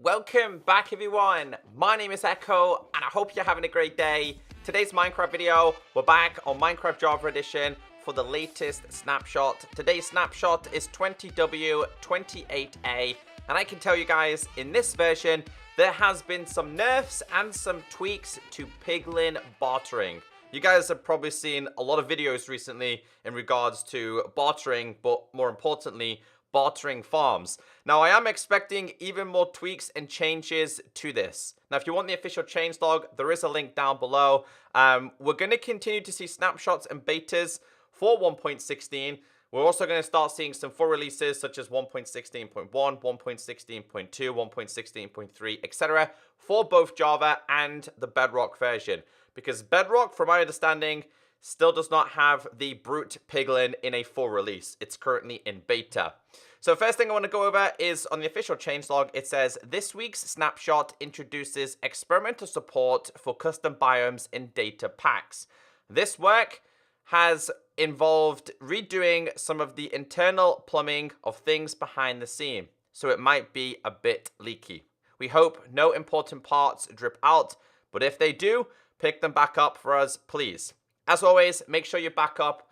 Welcome back everyone, my name is Echo and I hope you're having a great day. Today's Minecraft video, we're back on Minecraft Java Edition for the latest snapshot. Today's snapshot is 20W28A and I can tell you guys, in this version, there has been some nerfs and some tweaks to Piglin Bartering. You guys have probably seen a lot of videos recently in regards to bartering, but more importantly, bartering farms. Now, I am expecting even more tweaks and changes to this. Now, if you want the official changelog, there is a link down below. We're going to continue to see snapshots and betas for 1.16. We're also going to start seeing some full releases such as 1.16.1, 1.16.2, 1.16.3, etc. for both Java and the Bedrock version. Because Bedrock, from my understanding, still does not have the brute piglin in a full release. It's currently in beta. So first thing I want to go over is on the official changelog, it says, this week's snapshot introduces experimental support for custom biomes in data packs. This work has involved redoing some of the internal plumbing of things behind the scene, so it might be a bit leaky. We hope no important parts drip out, but if they do, pick them back up for us, please. As always, make sure you back up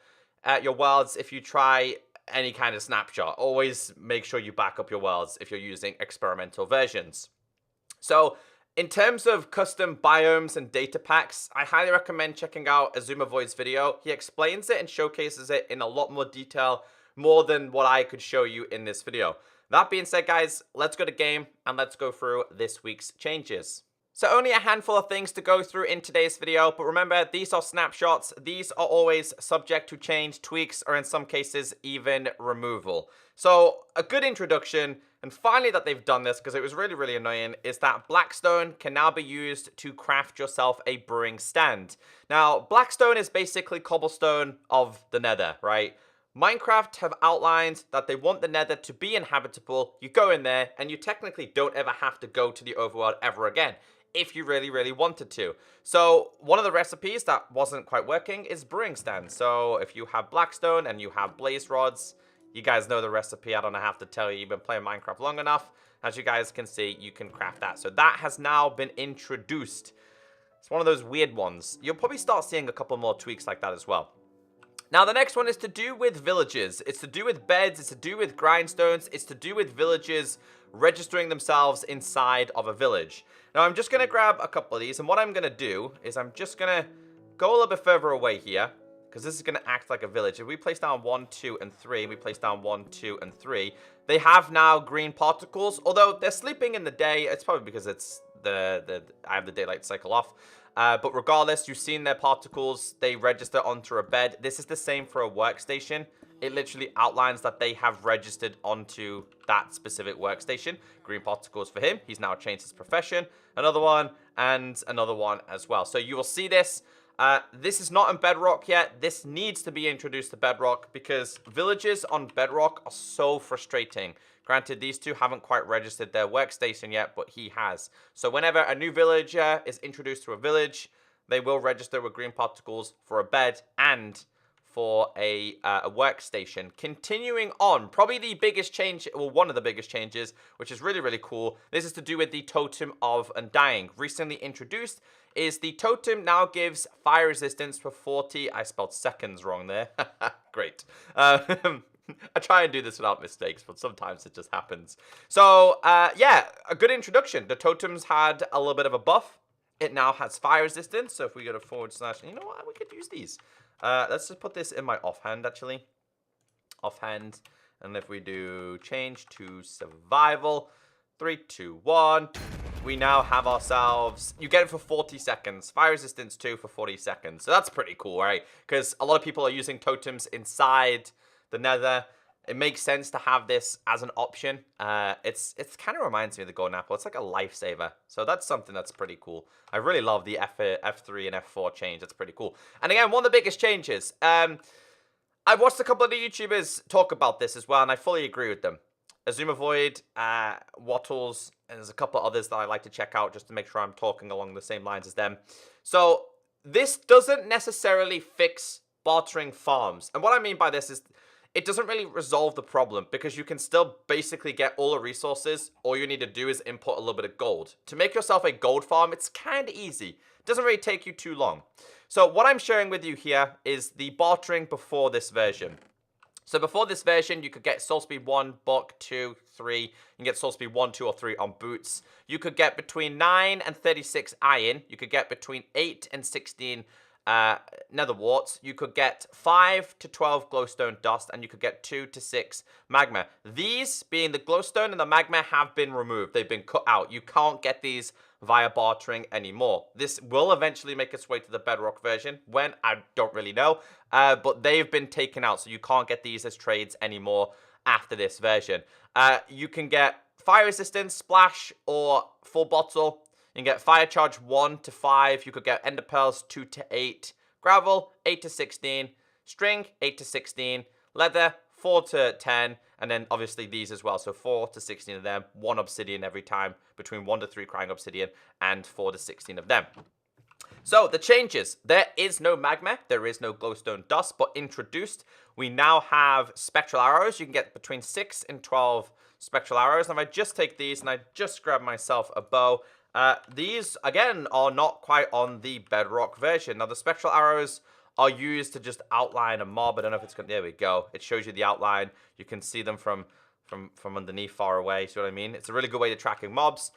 your worlds if you try any kind of snapshot. Always make sure you back up your worlds if you're using experimental versions. So, in terms of custom biomes and data packs, I highly recommend checking out Azumavoid's video. He explains it and showcases it in a lot more detail, more than what I could show you in this video. That being said, guys, let's go to game and let's go through this week's changes. So only a handful of things to go through in today's video, but remember, these are snapshots. These are always subject to change, tweaks, or in some cases, even removal. So a good introduction, and finally that they've done this, because it was really, really annoying, is that Blackstone can now be used to craft yourself a brewing stand. Now, Blackstone is basically cobblestone of the Nether, right? Minecraft have outlined that they want the Nether to be inhabitable. You go in there, and you technically don't ever have to go to the overworld ever again, if you really, really wanted to. So one of the recipes that wasn't quite working is brewing stand. So if you have Blackstone and you have blaze rods, you guys know the recipe. I don't have to tell you. You've been playing Minecraft long enough. As you guys can see, you can craft that. So that has now been introduced. It's one of those weird ones. You'll probably start seeing a couple more tweaks like that as well. Now, the next one is to do with villages. It's to do with beds. It's to do with grindstones. It's to do with villages registering themselves inside of a village. Now, I'm just going to grab a couple of these. And what I'm going to do is I'm just going to go a little bit further away here, because this is going to act like a village. If we place down 1, 2, and 3, and we place down 1, 2, and 3, they have now green particles. Although they're sleeping in the day, it's probably because it's I have the daylight cycle off. But regardless, you've seen their particles. They register onto a bed. This is the same for a workstation. It literally outlines that they have registered onto that specific workstation. Green particles for him. He's now changed his profession. Another one and another one as well. So you will see this. This is not in Bedrock yet. This needs to be introduced to Bedrock because villages on Bedrock are so frustrating. Granted, these two haven't quite registered their workstation yet, but he has. So whenever a new villager is introduced to a village, they will register with green particles for a bed and for a workstation. Continuing on, probably the biggest change, well, one of the biggest changes, which is really, really cool. This is to do with the Totem of Undying. Recently introduced is the totem now gives fire resistance for 40, I spelled seconds wrong there. Great. I try and do this without mistakes, but sometimes it just happens. So, yeah, a good introduction. The totems had a little bit of a buff. It now has fire resistance, so if we go to /, you know what, we could use these. Let's just put this in my offhand, actually. Offhand. And if we do change to survival, 3, 2, 1, we now have ourselves, you get it for 40 seconds. Fire resistance 2 for 40 seconds. So that's pretty cool, right? Because a lot of people are using totems inside the Nether. It makes sense to have this as an option. It's kind of reminds me of the golden apple. It's like a lifesaver. So that's something that's pretty cool. I really love the F3 and F4 change. That's pretty cool. And again, one of the biggest changes. I've watched a couple of the YouTubers talk about this as well, and I fully agree with them. Azumavoid, Wattles, and there's a couple others that I like to check out just to make sure I'm talking along the same lines as them. So this doesn't necessarily fix bartering farms. And what I mean by this is it doesn't really resolve the problem because you can still basically get all the resources. All you need to do is input a little bit of gold. To make yourself a gold farm, it's kind of easy. It doesn't really take you too long. So what I'm sharing with you here is the bartering before this version. So before this version, you could get soul speed 1, buck 2, 3. You can get soul speed 1, 2, or 3 on boots. You could get between 9 and 36 iron. You could get between 8 and 16 nether warts. You could get 5 to 12 glowstone dust, and you could get 2 to 6 magma. These, being the glowstone and the magma, have been removed. They've been cut out. You can't get these via bartering anymore. This will eventually make its way to the bedrock version. When, I don't really know, but they've been taken out, so you can't get these as trades anymore after this version. You can get fire resistance, splash, or full bottle. You can get fire charge 1 to 5. You could get ender pearls 2 to 8. Gravel 8 to 16. String 8 to 16. Leather 4 to 10. And then obviously these as well. So 4 to 16 of them. 1 obsidian every time. Between 1 to 3 crying obsidian. And 4 to 16 of them. So the changes. There is no magma. There is no glowstone dust. But introduced, we now have spectral arrows. You can get between 6 and 12 spectral arrows. And if I just take these and I just grab myself a bow, these, again, are not quite on the bedrock version. Now, the spectral arrows are used to just outline a mob. I don't know if it's going to... There we go. It shows you the outline. You can see them from underneath, far away. See what I mean? It's a really good way to tracking mobs.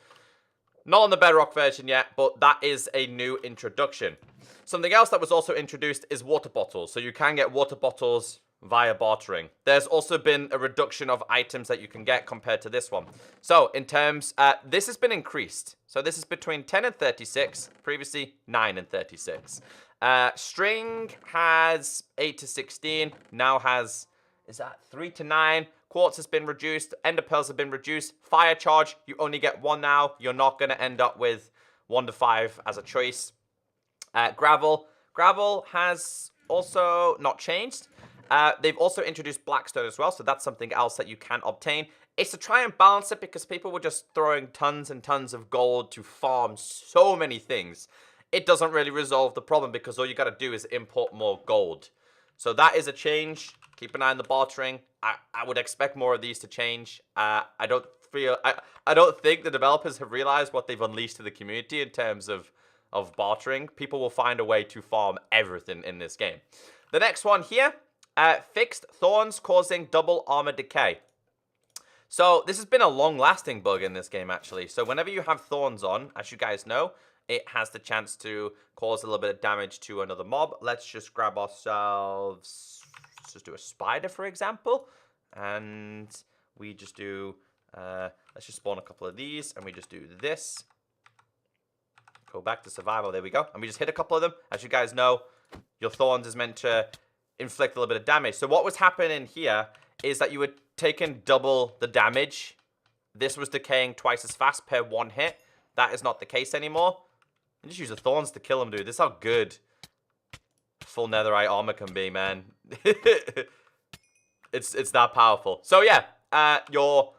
Not on the bedrock version yet, but that is a new introduction. Something else that was also introduced is water bottles. So you can get water bottles via bartering. There's also been a reduction of items that you can get compared to this one. So in terms, this has been increased. So this is between 10 and 36, previously 9 and 36. String has 8 to 16, now has, is that 3 to 9? Quartz has been reduced, ender pearls have been reduced. Fire charge, you only get 1 now. You're not going to end up with 1 to 5 as a choice. Gravel has also not changed. They've also introduced blackstone as well, so that's something else that you can obtain. It's to try and balance it because people were just throwing tons and tons of gold to farm so many things. It doesn't really resolve the problem because all you got to do is import more gold. So that is a change. Keep an eye on the bartering. I would expect more of these to change. I don't think the developers have realized what they've unleashed to the community in terms of bartering. People will find a way to farm everything in this game. The next one here. Fixed thorns causing double armor decay. So this has been a long-lasting bug in this game, actually. So whenever you have thorns on, as you guys know, it has the chance to cause a little bit of damage to another mob. Let's just grab ourselves, let's just do a spider, for example. And we just do, let's just spawn a couple of these, and we just do this. Go back to survival, there we go. And we just hit a couple of them. As you guys know, your thorns is meant to inflict a little bit of damage. So what was happening here is that you were taking double the damage. This was decaying twice as fast per 1 hit. That is not the case anymore. You just use the thorns to kill them, dude. This is how good full netherite armor can be, man. It's that powerful. So yeah, your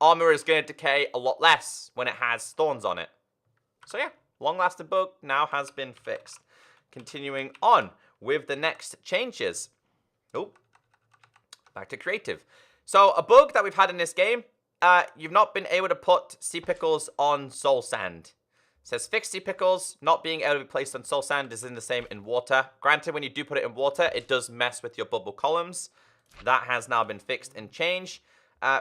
armor is going to decay a lot less when it has thorns on it. So yeah, long-lasting bug now has been fixed. Continuing on with the next changes. Oh, back to creative. So a bug that we've had in this game, you've not been able to put sea pickles on soul sand. It says fixed sea pickles not being able to be placed on soul sand is in the same in water. Granted, when you do put it in water, it does mess with your bubble columns. That has now been fixed and changed.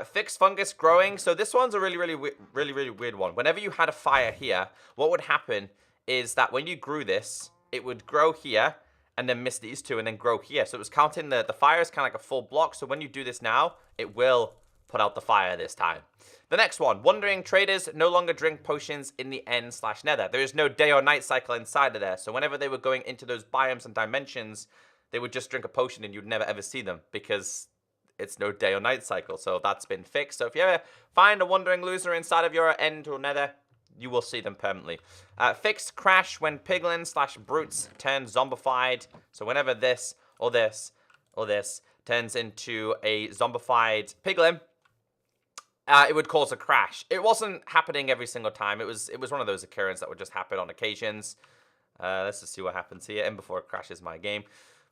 Fixed fungus growing. So this one's a really weird one. Whenever you had a fire here, what would happen is that when you grew this, it would grow here and then miss these two and then grow here. So it was counting the fire is kind of like a full block. So when you do this now, it will put out the fire this time. The next one, wandering traders no longer drink potions in the end/nether. There is no day or night cycle inside of there. So whenever they were going into those biomes and dimensions, they would just drink a potion and you'd never ever see them because it's no day or night cycle. So that's been fixed. So if you ever find a wandering loser inside of your end or nether, you will see them permanently. Fixed crash when piglin/brutes turn zombified. So whenever this or this or this turns into a zombified piglin, it would cause a crash. It wasn't happening every single time. It was one of those occurrences that would just happen on occasions. Let's just see what happens here. And before it crashes my game.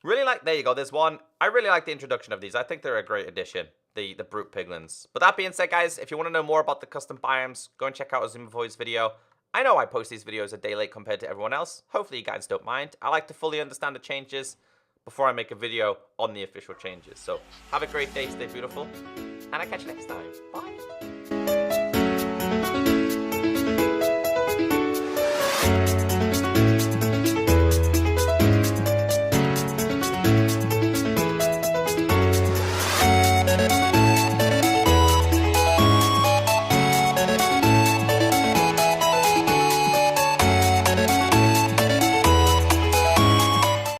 Really like, there you go, there's one. I really like the introduction of these. I think they're a great addition, the brute piglins. But that being said, guys, if you want to know more about the custom biomes, go and check out Azumaboy's video. I know I post these videos a day late compared to everyone else. Hopefully you guys don't mind. I like to fully understand the changes before I make a video on the official changes. So have a great day, stay beautiful, and I'll catch you next time. Bye.